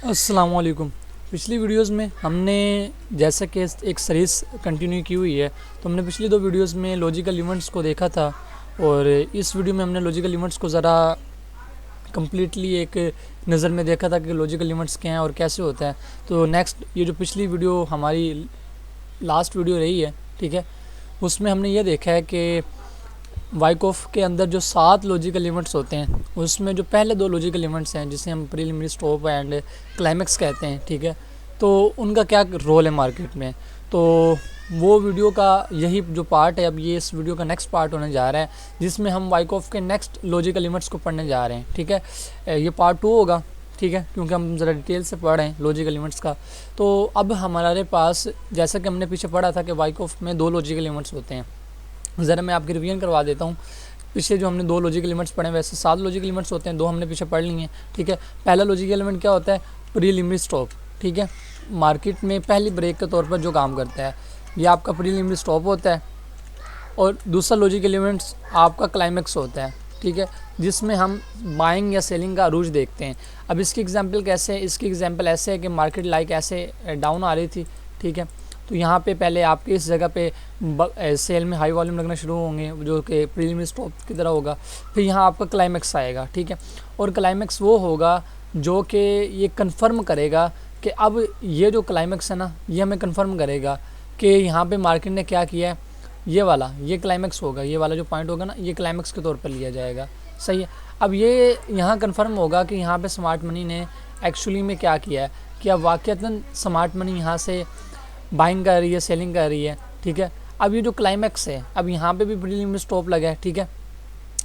अस्सलामुअलैकुम। पिछली वीडियोस में हमने जैसा कि एक सीरीज़ कंटिन्यू की हुई है, तो हमने पिछली दो वीडियोस में लॉजिकल इवेंट्स को देखा था और इस वीडियो में हमने लॉजिकल इवेंट्स को ज़रा कम्प्लीटली एक नज़र में देखा था कि लॉजिकल इवेंट्स क्या हैं और कैसे होता है। तो नेक्स्ट ये जो पिछली वीडियो हमारी लास्ट वीडियो रही है, ठीक है, उसमें हमने ये देखा है कि वाइकॉफ के अंदर जो 7 लॉजिकल इवेंट्स होते हैं, उसमें जो पहले 2 लॉजिकल इवेंट्स हैं जिसे हम प्रीलिमिनरी स्टॉप एंड क्लाइमेक्स कहते हैं, ठीक है, तो उनका क्या रोल है मार्केट में। तो वो वीडियो का यही जो पार्ट है, अब ये इस वीडियो का नेक्स्ट पार्ट होने जा रहा है जिसमें हम वाइकॉफ के नेक्स्ट लॉजिकल इवेंट्स को पढ़ने जा रहे हैं, ठीक है। ये पार्ट 2 होगा, ठीक है, क्योंकि हम ज़रा डिटेल से पढ़ रहे हैं लॉजिकल इवेंट्स का। तो अब हमारे पास, जैसा कि हमने पीछे पढ़ा था कि वाइकॉफ में 2 लॉजिकल इवेंट्स होते हैं, ज़रा मैं आपकी रिवीजन करवा देता हूँ। पीछे जो हमने 2 लॉजिकल इवेंट्स पढ़े, वैसे 7 लॉजिकल इवेंट्स होते हैं, 2 हमने पीछे पढ़ लिए हैं, ठीक है। पहला लॉजिकल इवेंट क्या होता है? प्रीलिमिनरी स्टॉप, ठीक है, मार्केट में पहली ब्रेक के तौर पर जो काम करता है, ये आपका प्रीलिमिनरी स्टॉप होता है। और दूसरा लॉजिकल इवेंट्स आपका क्लाइमेक्स होता है, ठीक है, जिसमें हम बाइंग या सेलिंग का अरूज देखते हैं। अब इसकी एग्जांपल कैसे है? इसकी एग्जांपल ऐसे है कि मार्केट लाइक ऐसे डाउन आ रही थी, ठीक है, तो यहाँ पे पहले आपके इस जगह पे सेल में हाई वॉल्यूम लगना शुरू होंगे जो कि प्रीलिमिनरी स्टॉप की तरह होगा। फिर यहाँ आपका क्लाइमेक्स आएगा, ठीक है, और क्लाइमेक्स वो होगा जो कि ये कंफर्म करेगा कि अब ये जो क्लाइमेक्स है ना, ये हमें कंफर्म करेगा कि यहाँ पे मार्केट ने क्या किया है। ये क्लाइमेक्स होगा, ये वाला जो पॉइंट होगा ना, ये क्लाइमेक्स के तौर पर लिया जाएगा, सही है। अब ये यहाँ कंफर्म होगा कि यहाँ पे स्मार्ट मनी ने एक्चुअली में क्या किया है, कि अब वाक़तन स्मार्ट मनी यहाँ से बाइंग कर रही है, सेलिंग कर रही है, ठीक है। अब ये जो क्लाइमेक्स है, अब यहाँ पे भी प्रीलिमिनरी स्टॉप लगा है, ठीक है,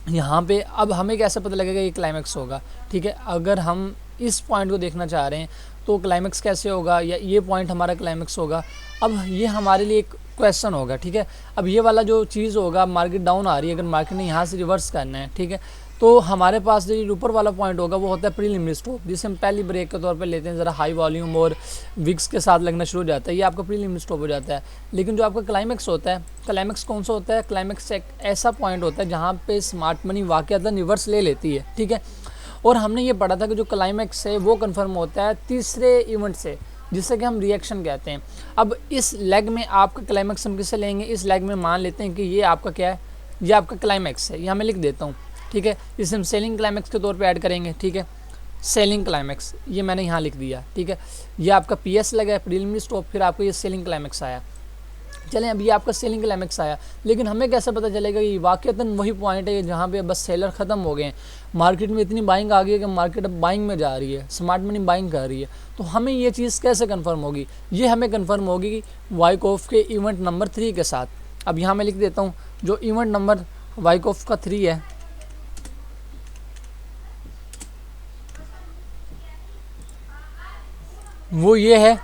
यहाँ पे अब हमें कैसे पता लगेगा ये क्लाइमेक्स होगा, ठीक है। अगर हम इस पॉइंट को देखना चाह रहे हैं तो क्लाइमेक्स कैसे होगा, या ये पॉइंट हमारा क्लाइमेक्स होगा। अब ये हमारे लिए एक क्वेश्चन होगा, ठीक है। अब ये वाला जो चीज़ होगा, मार्केट डाउन आ रही है, अगर मार्केट ने यहाँ से रिवर्स करना है, ठीक है, तो हमारे पास जो ऊपर वाला पॉइंट होगा वो होता है प्रीलिमिनरी स्टॉप, जिसे हम पहली ब्रेक के तौर पे लेते हैं, ज़रा हाई वॉल्यूम और विक्स के साथ लगना शुरू हो जाता है, ये आपका प्रीलिमिनरी स्टॉप हो जाता है। लेकिन जो आपका क्लाइमेक्स होता है, क्लाइमेक्स कौन सा होता है? क्लाइमेक्स एक ऐसा पॉइंट होता है जहाँ पे स्मार्ट मनी वाक़तन रिवर्स ले लेती है, ठीक है। और हमने ये पढ़ा था कि जो क्लाइमेक्स है वो कन्फर्म होता है तीसरे इवेंट से, जिसे कि हम रिएक्शन कहते हैं। अब इस लेग में आपका क्लाइमेक्स हम किससे लेंगे? इस लेग में मान लेते हैं कि ये आपका क्या है, ये आपका क्लाइमेक्स है, यहाँ मैं लिख देता हूँ, ठीक है। इसे हम सेलिंग क्लाइमेक्स के तौर पे ऐड करेंगे, ठीक है, सेलिंग क्लाइमेक्स, ये मैंने यहाँ लिख दिया, ठीक है। ये आपका पीएस लगा है, प्रीलिमिनरी स्टॉप, फिर आपको ये सेलिंग क्लाइमेक्स आया। चलें, अब ये आपका सेलिंग क्लाइमेक्स आया, लेकिन हमें कैसे पता चलेगा कि वाक़तन वही पॉइंट है जहाँ पे बस सेलर ख़त्म हो गए हैं, मार्केट में इतनी बाइंग आ गई है कि मार्केट अब बाइंग में जा रही है, स्मार्ट मनी बाइंग कर रही है। तो हमें ये चीज़ कैसे कंफर्म होगी? ये हमें कंफर्म होगी वाइकॉफ के इवेंट नंबर 3 के साथ। अब यहाँ मैं लिख देता हूँ, जो इवेंट नंबर वाइकॉफ का 3 है, वो ये है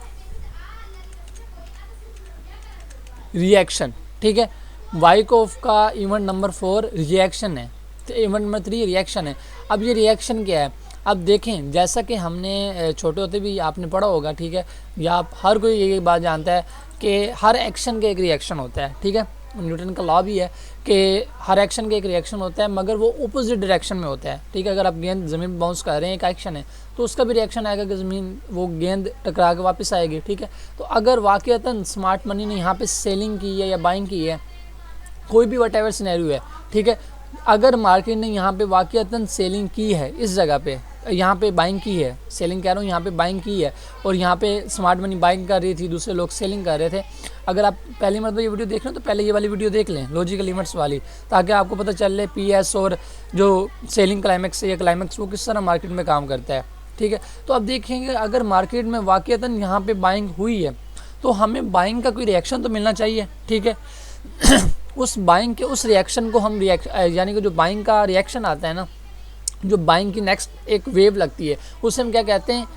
रिएक्शन, ठीक है। वाइकॉफ का इवेंट नंबर 4 रिएक्शन है, तो इवेंट नंबर 3 रिएक्शन है। अब ये रिएक्शन क्या है? अब देखें, जैसा कि हमने छोटे होते भी आपने पढ़ा होगा, ठीक है, या आप हर कोई ये बात जानता है कि हर एक्शन का एक रिएक्शन होता है, ठीक है। न्यूटन का लॉ भी है कि हर एक्शन का एक रिएक्शन होता है, मगर वो अपोजिट डायरेक्शन में होता है, ठीक है। अगर आप गेंद ज़मीन पर बाउंस कर रहे हैं, एक एक्शन है, तो उसका भी रिएक्शन आएगा कि ज़मीन वो गेंद टकरा के वापस आएगी, ठीक है। तो अगर वाक़तन स्मार्ट मनी ने यहाँ पे सेलिंग की है या बाइंग की है, कोई भी वट एवर सिनेरियो है, ठीक है, अगर मार्केट ने यहाँ पे वाक़तन सेलिंग की है, इस जगह पे यहाँ पे बाइंग की है, सेलिंग कह रहा हूँ, यहाँ पे बाइंग की है, और यहाँ पे स्मार्ट मनी बाइंग कर रही थी, दूसरे लोग सेलिंग कर रहे थे। अगर आप पहली मरतबा ये वीडियो देख रहे हो तो पहले ये वाली वीडियो देख लें, लॉजिकल इवेंट्स वाली, ताकि आपको पता चल ले पीएस और जो सेलिंग क्लाइमेक्स है या क्लाइमेक्स वो किस तरह मार्केट में काम करता है, ठीक है। तो अब देखेंगे, अगर मार्केट में वाक़तन यहाँ पे बाइंग हुई है तो हमें बाइंग का कोई रिएक्शन तो मिलना चाहिए, ठीक है। उस बाइंग के उस रिएक्शन को हम यानी कि जो बाइंग का रिएक्शन आता है ना, जो बाइंग की नेक्स्ट एक वेव लगती है, उसे हम क्या कहते हैं?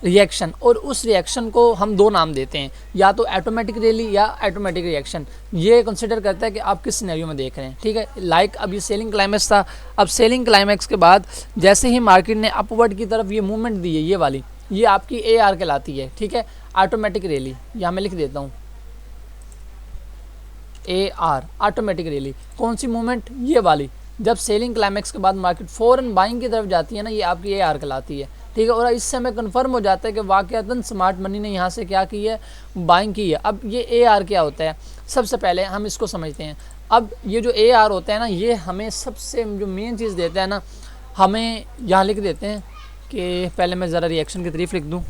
रिएक्शन। और उस रिएक्शन को हम 2 नाम देते हैं, या तो ऑटोमेटिक रैली या ऑटोमेटिक रिएक्शन। ये कंसिडर करता है कि आप किस सिनेरियो में देख रहे हैं, ठीक है। लाइक अब ये सेलिंग क्लाइमेक्स था, अब सेलिंग क्लाइमेक्स के बाद जैसे ही मार्केट ने अपवर्ड की तरफ ये मूवमेंट दी है, ये वाली, ये आपकी AR कहलाती है, ठीक है, ऑटोमेटिक रैली। यहाँ मैं लिख देता हूँ AR, ऑटोमेटिक रैली। कौन सी मूवमेंट? ये वाली, जब सेलिंग क्लाइमेक्स के बाद मार्केट फ़ौरन बाइंग की तरफ जाती है ना, ये आपकी AR कहलाती है, ठीक है। और इससे हमें कंफर्म हो जाता है कि वाकयातन स्मार्ट मनी ने यहाँ से क्या की है, बाइंग की है। अब ये AR क्या होता है, सबसे पहले हम इसको समझते हैं। अब ये जो AR होता है ना, ये हमें सबसे जो मेन चीज़ देता है ना, हमें यहाँ लिख देते हैं कि पहले मैं ज़रा रिएक्शन की तारीफ लिख दूँ।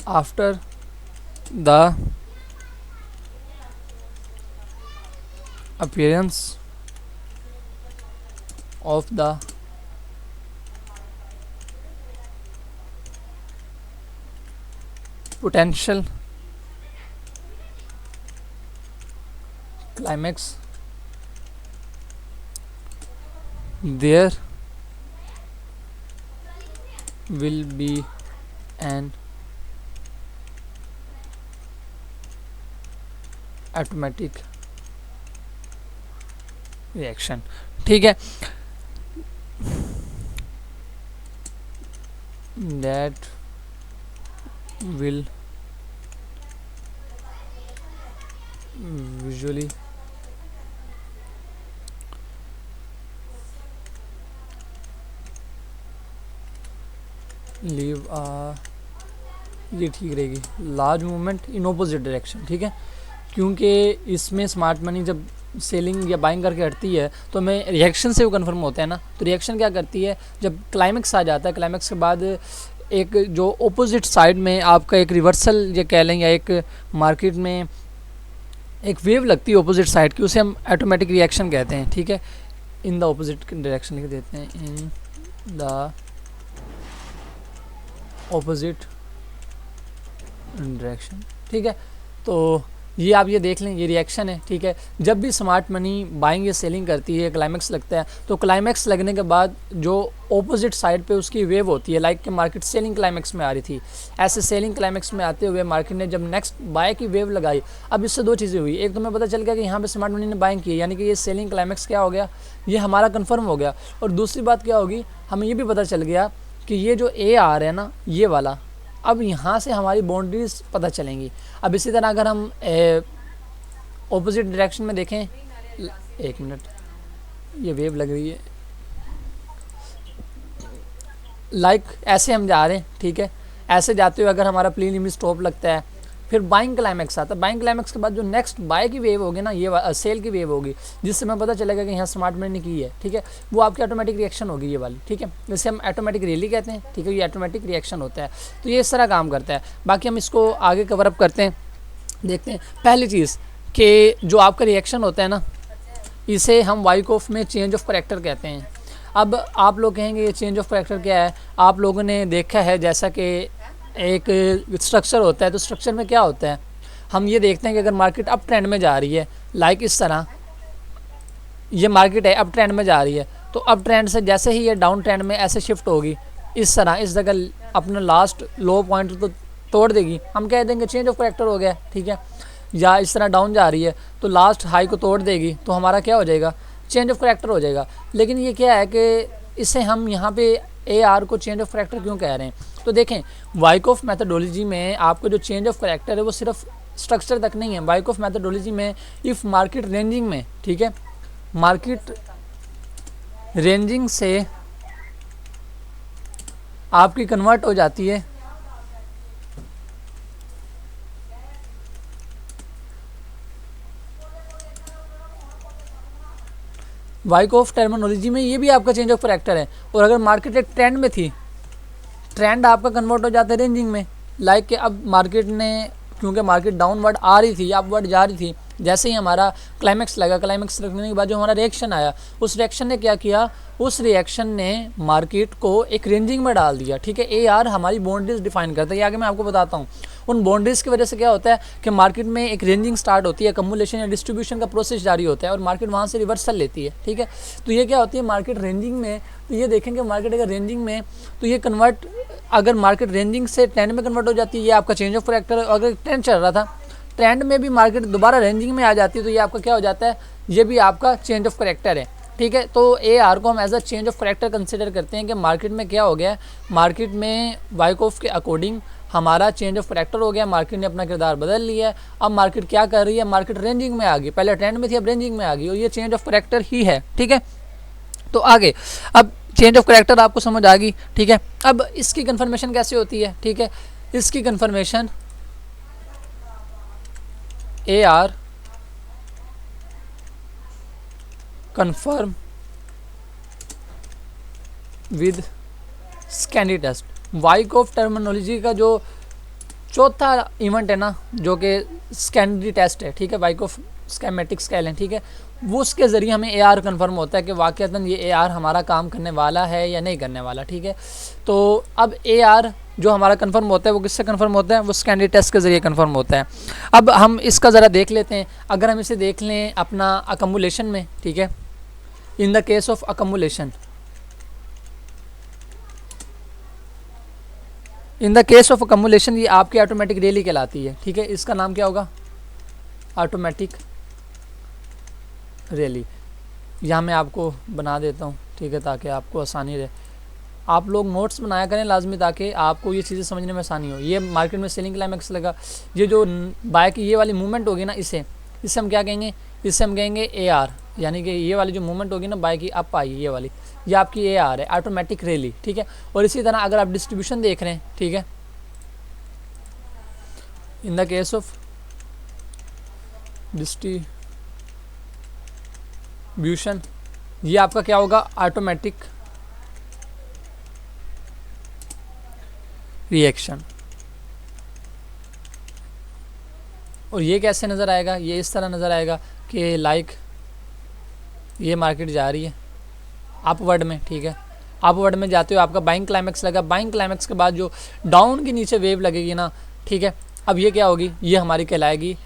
After the appearance of the potential climax, there will be an automatic reaction. ठीक है, that will visually leave a, ये ठीक रहेगी, large movement in opposite direction. ठीक है, क्योंकि इसमें स्मार्ट मनी जब सेलिंग या बाइंग करके हटती है तो हमें रिएक्शन से वो कन्फर्म होता है ना। तो रिएक्शन क्या करती है, जब क्लाइमेक्स आ जाता है, क्लाइमेक्स के बाद एक जो ऑपोजिट साइड में आपका एक रिवर्सल ये कह लें, या एक मार्केट में एक वेव लगती है ऑपोजिट साइड की, उसे हम ऑटोमेटिक रिएक्शन कहते हैं। ठीक है, इन द ऑपोजिट डायरेक्शन लिख देते हैं, इन द ऑपोजिट डायरेक्शन। ठीक है, तो ये आप ये देख लें, ये रिएक्शन है। ठीक है, जब भी स्मार्ट मनी बाइंग या सेलिंग करती है, क्लाइमेक्स लगता है, तो क्लाइमेक्स लगने के बाद जो ऑपोजिट साइड पे उसकी वेव होती है, लाइक कि मार्केट सेलिंग क्लाइमेक्स में आ रही थी, ऐसे सेलिंग क्लाइमेक्स में आते हुए मार्केट ने जब नेक्स्ट बाय की वेव लगाई। अब इससे दो चीज़ें हुई, एक तो हमें पता चल गया कि यहाँ पे स्मार्ट मनी ने बाइंग की, यानी कि ये सेलिंग क्लाइमेक्स क्या हो गया, ये हमारा कन्फर्म हो गया। और दूसरी बात क्या होगी, हमें ये भी पता चल गया कि ये जो AR है ना, ये वाला, अब यहाँ से हमारी बाउंड्रीज पता चलेंगी। अब इसी तरह अगर हम ऑपोजिट डायरेक्शन में देखें, एक मिनट, ये वेव लग रही है, लाइक ऐसे हम जा रहे हैं। ठीक है, ऐसे जाते हुए अगर हमारा प्री लिमिट स्टॉप लगता है, फिर बाइंग क्लाइमेक्स आता है, बाइंग क्लाइमेक्स के बाद जो नेक्स्ट बाय की वेव होगी ना, ये सेल की वेव होगी, जिससे हमें पता चलेगा कि यहाँ स्मार्ट मनी ने की है। ठीक है, वो आपकी ऑटोमेटिक रिएक्शन होगी ये वाली। ठीक है, जिसे हम ऑटोमेटिक रैली कहते हैं। ठीक है, ये ऑटोमेटिक रिएक्शन होता है, तो ये इस तरह काम करता है। बाकी हम इसको आगे कवर अप करते हैं, देखते हैं। पहली चीज़ कि जो आपका रिएक्शन होता है ना, इसे हम वाइकॉफ में चेंज ऑफ करैक्टर कहते हैं। अब आप लोग कहेंगे ये चेंज ऑफ करैक्टर क्या है, आप लोगों ने देखा है जैसा कि एक स्ट्रक्चर होता है, तो स्ट्रक्चर में क्या होता है, हम ये देखते हैं कि अगर मार्केट अप ट्रेंड में जा रही है, लाइक इस तरह ये मार्केट है, अप ट्रेंड में जा रही है, तो अप ट्रेंड से जैसे ही ये डाउन ट्रेंड में ऐसे शिफ्ट होगी, इस तरह इस जगह अपना लास्ट लो पॉइंट तो तोड़ देगी, हम कह देंगे चेंज ऑफ करैक्टर हो गया। ठीक है, या इस तरह डाउन जा रही है तो लास्ट हाई को तोड़ देगी, तो हमारा क्या हो जाएगा, चेंज ऑफ करैक्टर हो जाएगा। लेकिन ये क्या है कि इसे हम यहाँ पे AR को चेंज ऑफ करैक्टर क्यों कह रहे हैं, तो देखें वाइकॉफ मेथडोलॉजी में आपको जो चेंज ऑफ करैक्टर है वो सिर्फ स्ट्रक्चर तक नहीं है। वाइकॉफ मेथडोलॉजी में इफ़ मार्केट रेंजिंग में, ठीक है, मार्केट रेंजिंग से आपकी कन्वर्ट हो जाती है वाइकॉफ टर्मिनोलॉजी में, ये भी आपका चेंज ऑफ करैक्टर है। और अगर मार्केट एक ट्रेंड में थी, ट्रेंड आपका कन्वर्ट हो जाता है रेंजिंग में, लाइक कि अब मार्केट ने, क्योंकि मार्केट डाउनवर्ड आ रही थी, अपवर्ड जा रही थी, जैसे ही हमारा क्लाइमेक्स लगा, क्लाइमेक्स लगने के बाद जो हमारा रिएक्शन आया, उस रिएक्शन ने क्या किया, उस रिएक्शन ने मार्केट को एक रेंजिंग में डाल दिया। ठीक है, AR हमारी बाउंड्रीज डिफाइन करता है, ये आगे मैं आपको बताता हूँ। उन बाउंड्रीज की वजह से क्या होता है कि मार्केट में एक रेंजिंग स्टार्ट होती है, कम्युलेशन या डिस्ट्रीब्यूशन का प्रोसेस जारी होता है और मार्केट वहाँ से रिवर्सल लेती है। ठीक है, तो ये क्या होती है, मार्केट रेंजिंग में, तो ये देखेंगे मार्केट अगर रेंजिंग में, तो ये कन्वर्ट, अगर मार्केट रेंजिंग से ट्रेंड में कन्वर्ट हो जाती है, ये आपका चेंज ऑफ करैक्टर है। अगर ट्रेंड चल रहा था, ट्रेंड में भी मार्केट दोबारा रेंजिंग में आ जाती है, तो ये आपका क्या हो जाता है, ये भी आपका चेंज ऑफ करैक्टर है। ठीक है, तो AR को हम as a change of character consider करते हैं कि मार्केट में क्या हो गया, मार्केट में वाइकॉफ के अकॉर्डिंग हमारा चेंज ऑफ करैक्टर हो गया, मार्केट ने अपना किरदार बदल लिया है। अब मार्केट क्या कर रही है, मार्केट रेंजिंग में आ गई, पहले ट्रेंड में थी अब रेंजिंग में आ गई, और ये चेंज ऑफ करैक्टर ही है। ठीक है, तो आगे अब चेंज ऑफ करैक्टर आपको समझ आ गई। ठीक है, अब इसकी कंफर्मेशन कैसे होती है। ठीक है, इसकी कंफर्मेशन AR कंफर्म विद स्कैंडी टेस्ट। वाइकॉफ टर्मिनोलॉजी का जो चौथा इवेंट है ना, जो कि स्कैंडी टेस्ट है। ठीक है, वाइकॉफ स्कैमेटिक स्केल है। ठीक है, वो उसके ज़रिए हमें AR कंफर्म होता है कि वाकईतन ये AR हमारा काम करने वाला है या नहीं करने वाला। ठीक है, तो अब AR जो हमारा कंफर्म होता है वो किससे कंफर्म होता है, वो स्कैंडी टेस्ट के ज़रिए कंफर्म होता है। अब हम इसका ज़रा देख लेते हैं। अगर हम इसे देख लें अपना अकमुलेशन में, ठीक है, in the case of accumulation, in the case of accumulation ये आपकी ऑटोमेटिक रैली कहलाती है। ठीक है, इसका नाम क्या होगा, ऑटोमेटिक रैली। यहाँ मैं आपको बना देता हूँ, ठीक है, ताकि आपको आसानी रहे। आप लोग नोट्स बनाया करें लाजमी, ताकि आपको ये चीज़ें समझने में आसानी हो। ये मार्केट में सेलिंग क्लाइमेक्स लगा, ये जो बाय की ये वाली मूवमेंट होगी ना, इसे हम क्या कहेंगे, इससे हम कहेंगे AR, यानी कि ये वाली जो मूवमेंट होगी ना बाय की अप आई, ये वाली, ये आपकी AR है, ऑटोमेटिक रैली। ठीक है, और इसी तरह अगर आप डिस्ट्रीब्यूशन देख रहे हैं, ठीक है, in the case of distribution, ये आपका क्या होगा, ऑटोमेटिक रिएक्शन। और ये कैसे नज़र आएगा, ये इस तरह नज़र आएगा कि लाइक ये मार्केट जा रही है अपवर्ड में। ठीक है, अपवर्ड में जाते हो, आपका बाइंग क्लाइमेक्स लगा, बाइंग क्लाइमेक्स के बाद जो डाउन के नीचे वेव लगेगी ना, ठीक है, अब ये क्या होगी, ये हमारी कहलाएगी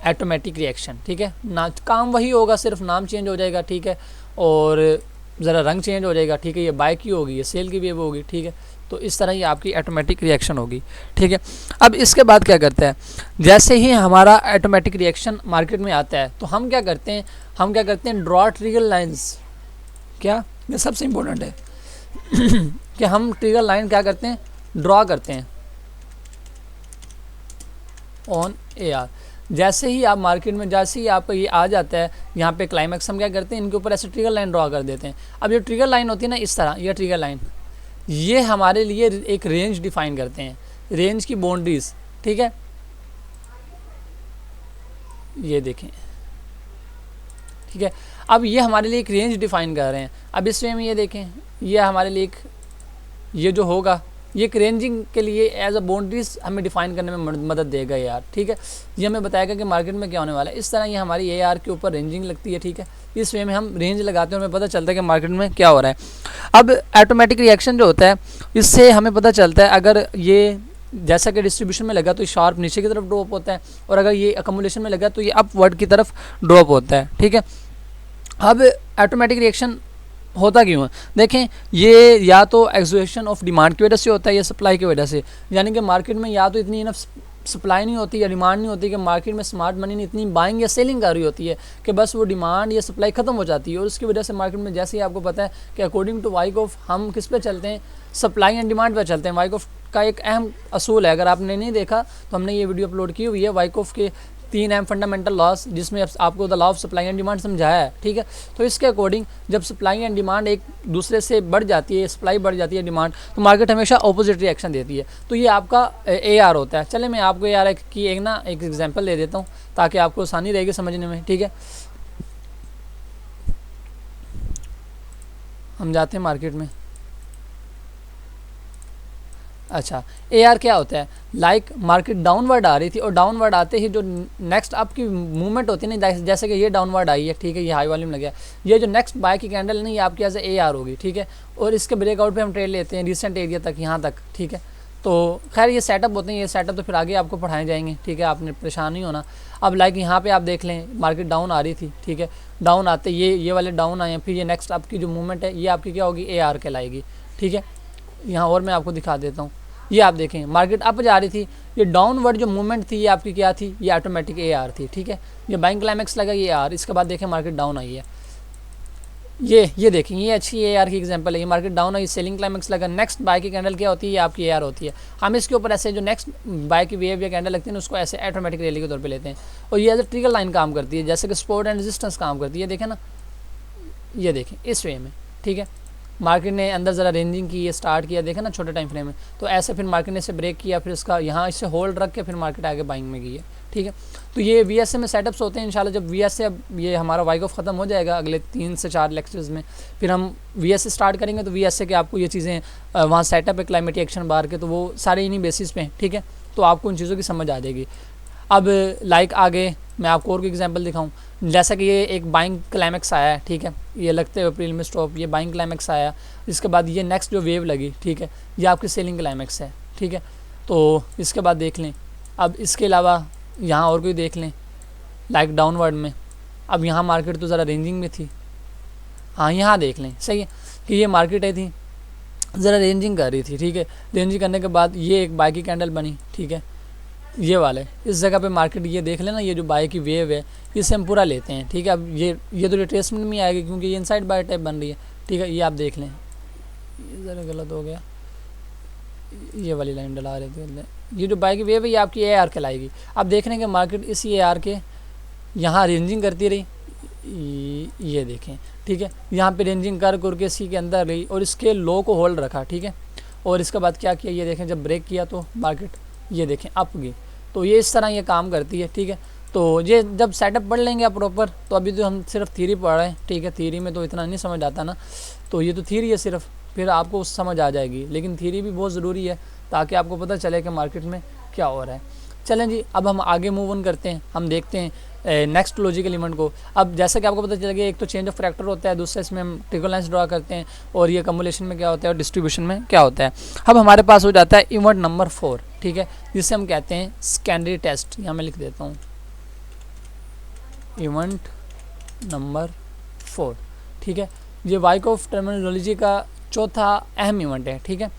ऑटोमेटिक रिएक्शन। ठीक है, ना काम वही होगा, सिर्फ नाम चेंज हो जाएगा। ठीक है, और ज़रा रंग चेंज हो जाएगा। ठीक है, ये बाय की होगी, ये सेल की वेव होगी। ठीक है, तो इस तरह ये आपकी ऑटोमेटिक रिएक्शन होगी। ठीक है, अब इसके बाद क्या करता है, जैसे ही हमारा ऑटोमेटिक रिएक्शन मार्केट में आता है तो हम क्या करते हैं, ड्रॉ ट्रिगर लाइंस। क्या, ये सबसे इम्पोर्टेंट है कि हम ट्रिगर लाइन क्या करते हैं, ड्रॉ करते हैं ऑन AR। जैसे ही आप मार्केट में, जैसे ही आपका ये आ जाता है यहाँ पे क्लाइमैक्स, हम क्या करते हैं, इनके ऊपर ऐसे ट्रिगर लाइन ड्रॉ कर देते हैं। अब ये ट्रिगर लाइन होती है ना, इस तरह, ये ट्रिगर लाइन, ये हमारे लिए एक रेंज डिफाइन करते हैं, रेंज की बाउंड्रीज। ठीक है, ये देखें, ठीक है, अब ये हमारे लिए एक रेंज डिफाइन कर रहे हैं। अब इस वे में ये देखें, ये हमारे लिए एक, ये जो होगा ये एक रेंजिंग के लिए एज अ बाउंड्रीज हमें डिफाइन करने में मदद देगा यार। ठीक है, ये हमें बताएगा कि मार्केट में क्या होने वाला है। इस तरह ये हमारी AR के ऊपर रेंजिंग लगती है। ठीक है, इस वे में हम रेंज लगाते हैं और हमें पता चलता है कि मार्केट में क्या हो रहा है। अब ऑटोमेटिक रिएक्शन जो होता है, इससे हमें पता चलता है, अगर ये जैसा कि डिस्ट्रीब्यूशन में लगा तो ये शार्प नीचे की तरफ ड्रॉप होता है, और अगर ये अकमुलेशन में लगा तो ये अपवर्ड की तरफ ड्रॉप होता है। ठीक है, अब ऑटोमेटिक रिएक्शन होता क्यों है, देखें, ये या तो एक्सुएशन ऑफ डिमांड की वजह से होता है या सप्लाई की वजह से। यानी कि मार्केट में या तो इतनी इनफ सप्लाई नहीं होती या डिमांड नहीं होती कि मार्केट में स्मार्ट मनी ने इतनी बाइंग या सेलिंग कर रही होती है कि बस वो डिमांड या सप्लाई ख़त्म हो जाती है, और उसकी वजह से मार्केट में, जैसे ही आपको पता है कि अकॉर्डिंग टू वाइकॉफ हम किस पे चलते हैं, सप्लाई एंड डिमांड पे चलते हैं। वाइकॉफ का एक अहम असूल है, अगर आपने नहीं देखा तो हमने ये वीडियो अपलोड की हुई है, वाइकॉफ के 3 अहम फंडामेंटल लॉस, जिसमें आपको the law of supply and demand समझाया है। ठीक है, तो इसके अकॉर्डिंग जब सप्लाई एंड डिमांड एक दूसरे से बढ़ जाती है, सप्लाई बढ़ जाती है, डिमांड, तो मार्केट हमेशा ऑपोजिट रिएक्शन देती है। तो ये आपका AR होता है। चले मैं आपको AR की एक एग्जांपल दे देता हूँ ताकि आपको आसानी रहेगी समझने में। ठीक है, हम जाते हैं मार्केट में। अच्छा, AR क्या होता है, लाइक मार्केट डाउनवर्ड आ रही थी और डाउनवर्ड आते ही जो नेक्स्ट अप की मूवमेंट होती है ना, जैसे कि ये डाउनवर्ड आई है। ठीक है, ये हाई वॉल्यूम लग गया, ये जो नेक्स्ट बाय की कैंडल है ना, ये आपकी एज AR होगी। ठीक है, और इसके ब्रेकआउट पे हम ट्रेड लेते हैं रिसेंट एरिया तक, यहाँ तक। ठीक है, तो खैर ये सेटअप होते हैं, ये सेटअप तो फिर आगे आपको पढ़ाए जाएंगे। ठीक है, आपने परेशान नहीं होना। अब लाइक यहाँ पे आप देख लें, मार्केट डाउन आ रही थी। ठीक है, डाउन आते ये वाले डाउन आए हैं, फिर ये नेक्स्ट अप की जो मूवमेंट है ये आपकी क्या होगी, AR कहलाएगी। ठीक है, यहाँ और मैं आपको दिखा देता हूँ, ये आप देखें मार्केट अप जा रही थी, ये डाउनवर्ड जो मूवमेंट थी ये आपकी क्या थी, ये ऑटोमेटिक AR थी। ठीक है, ये बाइंग क्लाइमेक्स लगा, ये AR, इसके बाद देखें मार्केट डाउन आई है, ये देखें, ये अच्छी AR की एग्जांपल है। ये मार्केट डाउन है, ये सेलिंग क्लाइमेक्स लगा, नेक्स्ट बाय की कैंडल क्या होती है, ये आपकी AR होती है। हम इसके ऊपर ऐसे जो नेक्स्ट बाय की वेव या कैंडल लगती है ना, उसको ऐसे ऑटोमेटिक रैली के तौर पे लेते हैं, और ये एज ए ट्रिगर लाइन काम करती है, जैसे कि सपोर्ट एंड रेजिस्टेंस काम करती है। देखें ना, ये देखें इस वे में, ठीक है। मार्केट ने अंदर ज़रा रेंजिंग की, ये स्टार्ट किया, देखें ना छोटे टाइम फ्रेम में, तो ऐसे फिर मार्केट ने इसे ब्रेक किया, फिर इसका यहाँ इसे होल्ड रख के फिर मार्केट आगे बाइंग में गई है, ठीक है। तो ये VSA में सेटअप्स होते हैं। इंशाल्लाह जब VSA अब ये हमारा वाइकॉफ ख़त्म हो जाएगा अगले 3 से 4 लेक्चर्स में, फिर हम VSA स्टार्ट करेंगे, तो VSA के आपको ये चीज़ें वहाँ सेटअप है क्लाइमेटिक एक्शन बार के, तो वो सारे इन्हीं बेसिस पे हैं, ठीक है। तो आपको उन चीज़ों की समझ आ जाएगी। अब लाइक आगे मैं आपको और कोई एग्जांपल दिखाऊं, जैसा कि ये एक बाइंग क्लाइमेक्स आया है, ठीक है, ये लगते हुए अप्रैल में स्टॉप, ये बाइंग क्लाइमेक्स आया, इसके बाद ये नेक्स्ट जो वेव लगी, ठीक है, ये आपकी सेलिंग क्लाइमेक्स है, ठीक है। तो इसके बाद देख लें, अब इसके अलावा यहाँ और कोई देख लें लाइक डाउनवर्ड में। अब यहाँ मार्केट तो ज़रा रेंजिंग में थी, हाँ यहाँ देख लें, सही है कि ये मार्केट है थी ज़रा रेंजिंग कर रही थी, ठीक है। रेंजिंग करने के बाद ये एक बाय की कैंडल बनी, ठीक है, ये वाले इस जगह पे मार्केट, ये देख लेना, ये जो बाय की वेव है इसे हम पूरा लेते हैं, ठीक है। अब ये तो रिट्रेसमेंट में आएगी क्योंकि ये इनसाइड बाय टाइप बन रही है, ठीक है। ये आप देख लें, ये ज़रा गलत हो गया, ये वाली लाइन डला रहे थे, ये जो बाय की वेव है ये आपकी AR कहलाएगी। अब देख रहे हैं कि मार्केट इसी AR के यहाँ रेंजिंग करती रही, ये देखें, ठीक है, यहाँ पे रेंजिंग कर के सी के अंदर रही और इसके लो को होल्ड रखा, ठीक है। और इसके बाद क्या किया, ये देखें, जब ब्रेक किया तो मार्केट ये देखें अप गई। तो ये इस तरह ये काम करती है, ठीक है। तो ये जब सेटअप पढ़ लेंगे आप प्रॉपर, तो अभी तो हम सिर्फ थ्योरी पढ़ रहे हैं, ठीक है, थ्योरी में तो इतना नहीं समझ आता ना, तो ये तो थ्योरी है सिर्फ, फिर आपको समझ आ जाएगी, लेकिन थ्योरी भी बहुत ज़रूरी है ताकि आपको पता चले कि मार्केट में क्या हो रहा है। चलें जी, अब हम आगे मूव ऑन करते हैं, हम देखते हैं नेक्स्ट लॉजिकल इवेंट को। अब जैसा कि आपको पता चल गया, एक तो चेंज ऑफ फैक्टर होता है, दूसरा इसमें हम ट्रिगर लाइन्स ड्रा करते हैं, और ये कम्युलेशन में क्या होता है और डिस्ट्रीब्यूशन में क्या होता है। अब हमारे पास हो जाता है इवेंट नंबर 4, ठीक है, जिसे हम कहते हैं सेकेंडरी टेस्ट। यहाँ मैं लिख देता हूँ इवेंट नंबर 4, ठीक है। ये वाइकॉफ टर्मिनोलॉजी का चौथा अहम इवेंट है, ठीक है।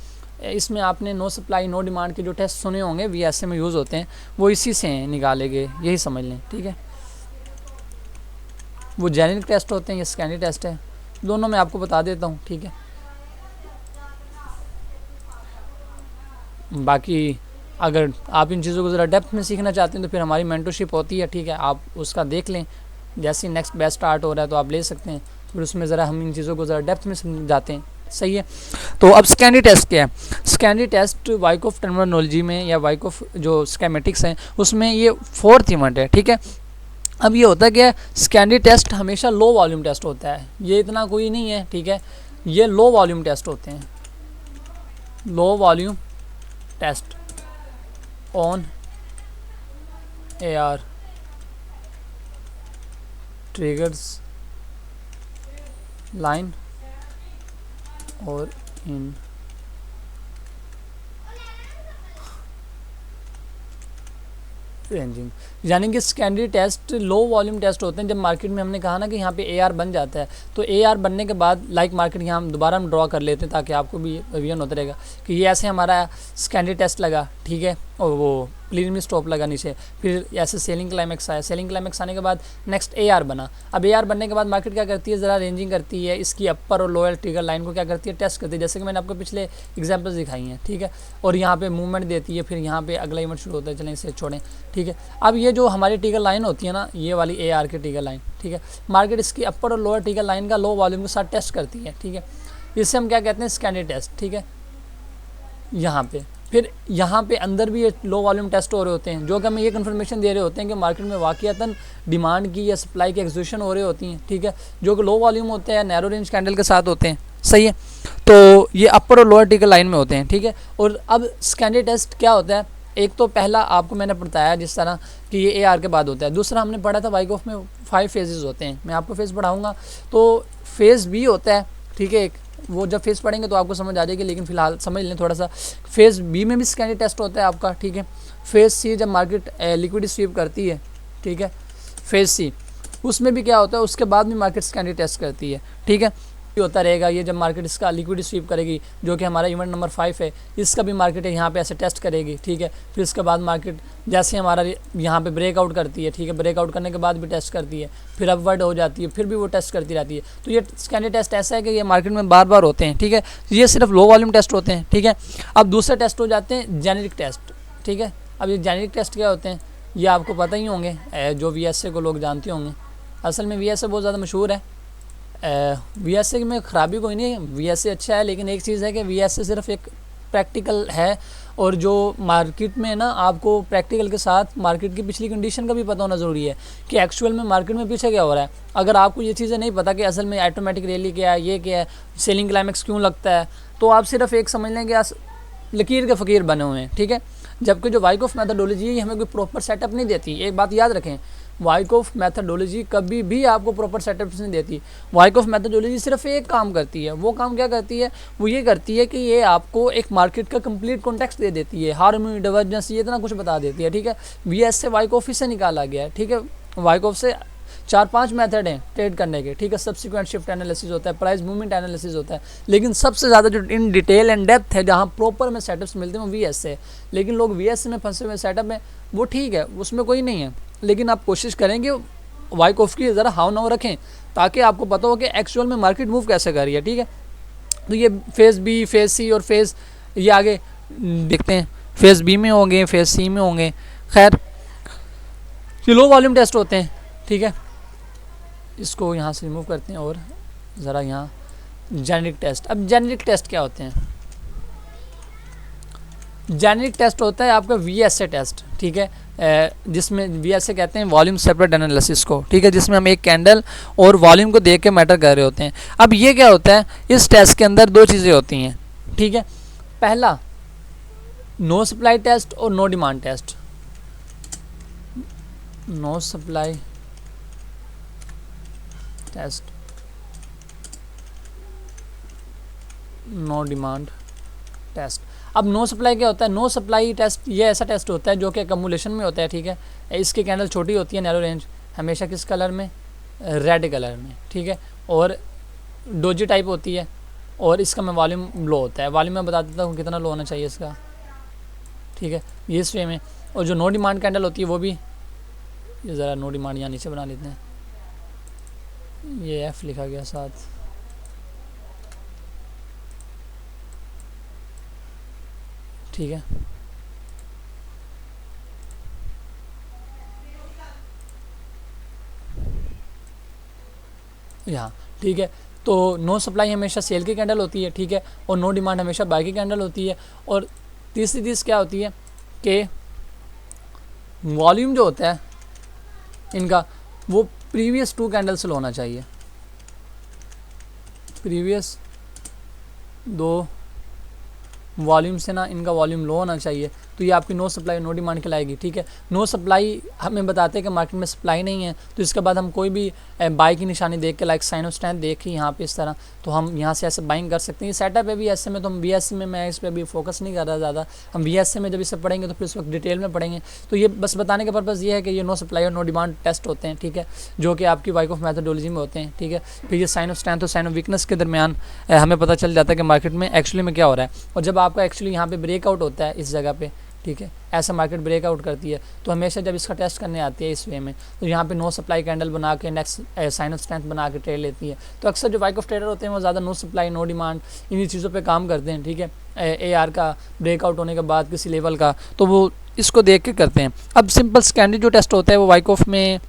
इसमें आपने नो सप्लाई नो डिमांड के जो टेस्ट सुने होंगे VSA में यूज़ होते हैं, वो इसी से निकाले गए, यही समझ लें, ठीक है। वो जेनेरिक टेस्ट होते हैं, ये सेकेंडरी टेस्ट है, दोनों मैं आपको बता देता हूँ, ठीक है। बाकी अगर आप इन चीज़ों को ज़रा डेप्थ में सीखना चाहते हैं तो फिर हमारी मेंटरशिप होती है, ठीक है, आप उसका देख लें। जैसे नेक्स्ट बैच स्टार्ट हो रहा है तो आप ले सकते हैं, फिर उसमें ज़रा हम इन चीज़ों को ज़रा डेप्थ में समझाते हैं, सही है। तो अब सेकेंडरी टेस्ट क्या है? सेकेंडरी टेस्ट वाइकॉफ टर्मिनोलॉजी में या वाइकॉफ जो स्कीमेटिक्स हैं उसमें ये 4th इवेंट है, ठीक है। अब ये होता है क्या, सेकेंडरी टेस्ट हमेशा लो वॉल्यूम टेस्ट होता है, ये इतना कोई नहीं है, ठीक है, ये लो वॉल्यूम टेस्ट होते हैं, low volume test on AR triggers line और इन रेंजिंग। यानी कि secondary test low volume test होते हैं। जब मार्केट में हमने कहा ना कि यहाँ पे AR बन जाता है, तो AR बनने के बाद लाइक मार्केट यहाँ हम दोबारा हम ड्रॉ कर लेते हैं ताकि आपको भी रिवीजन होता रहेगा कि ये ऐसे हमारा सेकेंडरी टेस्ट लगा, ठीक है, और वो प्रीलिमिनरी स्टॉप लगा नीचे, फिर ऐसे सेलिंग क्लाइमेक्स आया, सेलिंग क्लाइमेक्स आने के बाद नेक्स्ट AR बना। अब AR बनने के बाद मार्केट क्या करती है, ज़रा रेंजिंग करती है, इसकी अपर और लोअर ट्रिगर लाइन को क्या करती है, टेस्ट करती है, जैसे कि मैंने आपको पिछले एग्जांपल्स दिखाई हैं, ठीक है। और यहाँ पे मूवमेंट देती है, फिर यहाँ पे अगला इवेंट शुरू होता है, चलें इसे छोड़ें, ठीक है। अब ये जो हमारी ट्रिगर लाइन होती है ना, ये वाली AR की ट्रिगर लाइन, ठीक है, मार्केट इसकी अपर और लोअर ट्रिगर लाइन का लो वॉल्यूम के साथ टेस्ट करती है, ठीक है। इसे हम क्या कहते हैं, सेकेंडरी टेस्ट, ठीक है। यहाँ पे फिर यहाँ पे अंदर भी ये लो वॉल्यूम टेस्ट हो रहे होते हैं, जो कि हमें ये कन्फर्मेशन दे रहे होते हैं कि मार्केट में वाकईतन डिमांड की या सप्लाई की एग्जीक्यूशन हो रही होती हैं, ठीक है, जो कि लो वॉल्यूम होते हैं, नैरो रेंज कैंडल के साथ होते हैं, सही है। तो ये अपर और लोअर ट्रिगर लाइन में होते हैं, ठीक है। और अब सेकेंडरी टेस्ट क्या होता है, एक तो पहला आपको मैंने बताया जिस तरह कि ये AR के बाद होता है, दूसरा हमने पढ़ा था वाइकॉफ में 5 फेजेस होते हैं, मैं आपको फेज़ पढ़ाऊँगा। तो फेज़ B होता है, ठीक है, एक वो जब फेज़ पढ़ेंगे तो आपको समझ आ जाएगी, लेकिन फिलहाल समझ लें थोड़ा सा। फेज़ B में भी सेकेंडरी टेस्ट होता है आपका, ठीक है। फेज़ C जब मार्केट लिक्विडिटी स्वीप करती है, ठीक है, फेज़ C उसमें भी क्या होता है, उसके बाद भी मार्केट सेकेंडरी टेस्ट करती है, ठीक है। होता रहेगा। ये जब मार्केट इसका लिक्विडिटी स्वीप करेगी, जो कि हमारा इवेंट नंबर 5 है, इसका भी मार्केट यहाँ पे ऐसे टेस्ट करेगी, ठीक है। फिर इसके बाद मार्केट जैसे हमारा यहाँ पे ब्रेकआउट करती है, ठीक है, ब्रेकआउट करने के बाद भी टेस्ट करती है, फिर अपवर्ड हो जाती है, फिर भी वो टेस्ट करती रहती है। तो ये स्कैंडी टेस्ट ऐसा है कि ये मार्केट में बार बार होते हैं, ठीक है। ये सिर्फ लो वॉल्यूम टेस्ट होते हैं, ठीक है। अब दूसरे टेस्ट हो जाते हैं जेनेरिक टेस्ट, ठीक है। अब ये जेनेरिक टेस्ट क्या होते हैं, ये आपको पता ही होंगे, जो VSA को लोग जानते होंगे। असल में VSA बहुत ज़्यादा मशहूर है। VSA में ख़राबी कोई नहीं है, VSA अच्छा है, लेकिन एक चीज़ है कि VSA सिर्फ एक प्रैक्टिकल है, और जो मार्केट में ना आपको प्रैक्टिकल के साथ मार्केट की पिछली कंडीशन का भी पता होना ज़रूरी है कि एक्चुअल में मार्केट में पीछे क्या हो रहा है। अगर आपको ये चीज़ें नहीं पता कि असल में ऑटोमेटिक रैली क्या है, ये क्या है, सेलिंग क्लाइमेक्स क्यों लगता है, तो आप सिर्फ एक समझ लें कि लकीर के फ़कीर बने हुए हैं, ठीक है। जबकि जो वाइकॉफ मैथडोलॉजी है, हमें कोई प्रॉपर सेटअप नहीं देती। एक बात याद रखें, वाइकॉफ मैथडोलॉजी कभी भी आपको प्रॉपर सेटअप नहीं देती। वाइकॉफ मैथडोलॉजी सिर्फ एक काम करती है। वो काम क्या करती है, वो ये करती है कि ये आपको एक मार्केट का कंप्लीट कॉन्टेक्स्ट दे देती है, हार्मनी, डाइवर्जेंस, ये इतना कुछ बता देती है, ठीक है। VS से वाइकॉफ से निकाला गया है, ठीक है। वाइकॉफ से 4-5 मेथड हैं ट्रेड करने के, ठीक है। सब्सिक्वेंट शिफ्ट एनालिसिस होता है, प्राइस मूवमेंट एनालिसिस होता है, लेकिन सबसे ज़्यादा जो इन डिटेल एंड डेप्थ है, जहाँ प्रॉपर में सेटअप्स मिलते हैं, वो VS से। लेकिन लोग VS में फंसे हुए सेटअप में, वो ठीक है, उसमें कोई नहीं है, लेकिन आप कोशिश करेंगे वाइकॉफ की ज़रा हाव नाव रखें, ताकि आपको पता हो कि एक्चुअल में मार्केट मूव कैसे कर रही है, ठीक है। तो ये फेज़ B, फेज़ C और फेज़, ये आगे देखते हैं, फेज़ B में होंगे, फेज़ C में होंगे। खैर, ये लो वॉल्यूम टेस्ट होते हैं, ठीक है। इसको यहाँ से रिमूव करते हैं और ज़रा यहाँ जेनेरिक टेस्ट। अब जेनेरिक टेस्ट क्या होते हैं? जेनेरिक टेस्ट होता है आपका VSA टेस्ट, ठीक है, जिसमें VSA कहते हैं वॉल्यूम सेपरेट एनालिसिस को, ठीक है, जिसमें हम एक कैंडल और वॉल्यूम को देख के मैटर कर रहे होते हैं। अब ये क्या होता है, इस टेस्ट के अंदर दो चीज़ें होती हैं, ठीक है। पहला नो सप्लाई टेस्ट और no demand test. No supply test, no demand test. अब नो सप्लाई क्या होता है? नो सप्लाई टेस्ट ये ऐसा टेस्ट होता है जो कि अकमुलेशन में होता है, ठीक है। इसकी कैंडल छोटी होती है, नैरो रेंज, हमेशा किस कलर में? रेड कलर में, ठीक है, और डोजी टाइप होती है, और इसका में वॉल्यूम लो होता है। वॉल्यूम मैं बता देता हूँ कितना लो होना चाहिए इसका, ठीक है, ये इस वे में। और जो नो डिमांड कैंडल होती है वो भी, ये ज़रा नो डिमांड यहाँ नीचे बना लेते हैं, ये F लिखा गया साथ, ठीक है। यहाँ ठीक है, तो नो सप्लाई हमेशा सेल की कैंडल होती है, ठीक है, और नो डिमांड हमेशा बाई की कैंडल होती है। और तीसरी चीज़ क्या होती है कि वॉल्यूम जो होता है इनका, वो प्रीवियस 2 कैंडल से होना चाहिए, प्रीवियस 2 वॉल्यूम से ना इनका वॉल्यूम लो होना चाहिए। तो ये आपकी नो सप्लाई नो डिमांड कहलाएगी, ठीक है। नो सप्लाई हमें बताते हैं कि मार्केट में सप्लाई नहीं है, तो इसके बाद हम कोई भी बाई की निशानी देख के, लाइक साइन ऑफ स्ट्रेंथ देख के यहाँ पे इस तरह, तो हम यहाँ से ऐसे बाइंग कर सकते हैं। ये सेटअप है VSA में, तो हम VSA में, मैं इस पर अभी फोकस नहीं कर रहा ज़्यादा, हम VSA में जब इसे पढ़ेंगे तो फिर उस वक्त डिटेल में पढ़ेंगे। तो ये बस बताने का पर्पज़ ये है कि ये नो सप्लाई और नो डिमांड टेस्ट होते हैं, ठीक है, जो कि आपकी वाइकॉफ मैथडोलॉजी में होते हैं, ठीक है। फिर ये साइन ऑफ स्ट्रेंथ और साइन ऑफ वीकनेस के दरमियान हमें पता चल जाता है कि मार्केट में एक्चुअली में क्या हो रहा है। और जब आपका एक्चुअली यहाँ पे ब्रेकआउट होता है इस जगह पे, ठीक है, ऐसा मार्केट ब्रेकआउट करती है, तो हमेशा जब इसका टेस्ट करने आती है इस वे में, तो यहाँ पे नो सप्लाई कैंडल बना के नेक्स्ट साइन ऑफ स्ट्रेंथ बना के ट्रेड लेती है। तो अक्सर जो वाइकॉफ ट्रेडर होते हैं वो ज़्यादा नो सप्लाई नो डिमांड इन्हीं चीज़ों पे काम करते हैं, ठीक है। AR का ब्रेकआउट होने के बाद किसी लेवल का, तो वो इसको देख के करते हैं। अब सिंपल स्कैंडी जो टेस्ट होता है वो वाइकॉफ में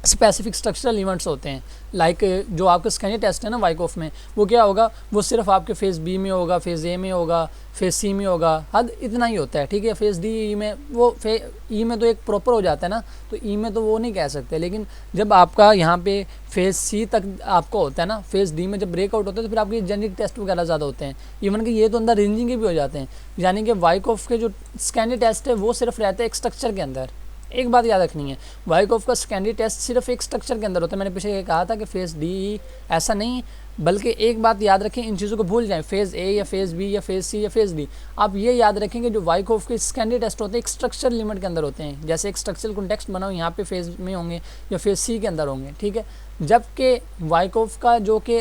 स्पेसिफिक स्ट्रक्चरल इवेंट्स होते हैं, लाइक जो आपका स्कैनी टेस्ट है ना वाइकॉफ में, वो क्या होगा, वो सिर्फ आपके फेज़ B में होगा, फेज़ A में होगा, फेज़ C में होगा, हद इतना ही होता है, ठीक है। फेज़ D E में, वो E में तो एक प्रॉपर हो जाता है ना, तो E में तो वो नहीं कह सकते। लेकिन जब आपका यहाँ पे फेज़ C तक आपको होता है ना, फेज़ D में जब ब्रेकआउट होता है तो फिर आपके जेनेरिक टेस्ट वगैरह ज़्यादा होते हैं, इवन कि ये तो अंदर रेंजिंग के भी हो जाते हैं। यानी कि वाइकॉफ के जो स्कैनी टेस्ट है वो सिर्फ रहते हैं एक स्ट्रक्चर के अंदर। एक बात याद रखनी है, वाइकॉफ का स्कैंडी टेस्ट सिर्फ एक स्ट्रक्चर के अंदर होता है। मैंने पीछे ये कहा था कि फेज़ D ऐसा नहीं, बल्कि एक बात याद रखें, इन चीज़ों को भूल जाएं, फेज़ A या फेज़ B या फेज़ C या फेज़ D। आप ये याद रखेंगे जो वाइकॉफ के स्कैंडी टेस्ट होते हैं एक स्ट्रक्चर लिमिट के अंदर होते हैं। जैसे एक स्ट्रक्चरल कॉन्टेक्स्ट बनाओ, यहाँ पे फेज़ में होंगे या फेज़ C के अंदर होंगे, ठीक है। जबकि वाइकॉफ का जो कि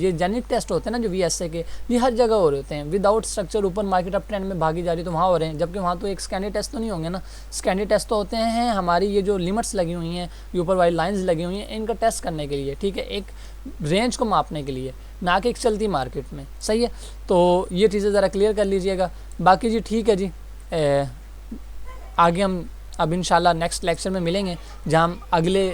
ये जेनिक टेस्ट होते हैं ना जो VSA के, ये हर जगह हो रहे होते हैं। विदाउट स्ट्रक्चर ऊपर मार्केट अप ट्रेंड में भागी जा रही है तो वहाँ हो रहे हैं, जबकि वहाँ तो एक स्कैंडी टेस्ट तो नहीं होंगे ना। स्कैंडी टेस्ट तो होते हैं हमारी ये जो लिमिट्स लगी हुई हैं, ये ऊपर वाली लाइंस लगी हुई हैं, इनका टेस्ट करने के लिए, ठीक है, एक रेंज को मापने के लिए, ना कि एक चलती मार्केट में। सही है, तो ये चीज़ें ज़रा क्लियर कर लीजिएगा। बाकी जी ठीक है जी, आगे हम अब इंशाल्लाह नेक्स्ट लेक्चर में मिलेंगे, जहाँ हम अगले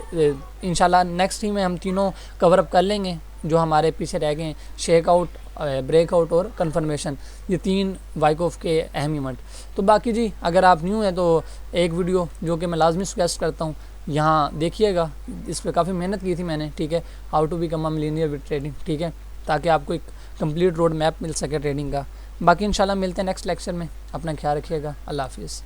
इंशाल्लाह नेक्स्ट ही में हम तीनों कवर अप कर लेंगे जो हमारे पीछे रह गए हैं, शेक आउट, ब्रेकआउट और कन्फर्मेशन, ये 3 वाइकॉफ के अहम इवेंट। तो बाकी जी अगर आप न्यू हैं तो एक वीडियो जो कि मैं लाजमी सजेस्ट करता हूँ यहाँ देखिएगा, इस पर काफ़ी मेहनत की थी मैंने, ठीक है, how to become a millionaire with trading, ठीक है, ताकि आपको एक कंप्लीट रोड मैप मिल सके ट्रेडिंग का। बाकी इंशाल्लाह मिलते हैं नेक्स्ट लेक्चर में, अपना ख्याल रखिएगा, अल्लाह हाफिज़।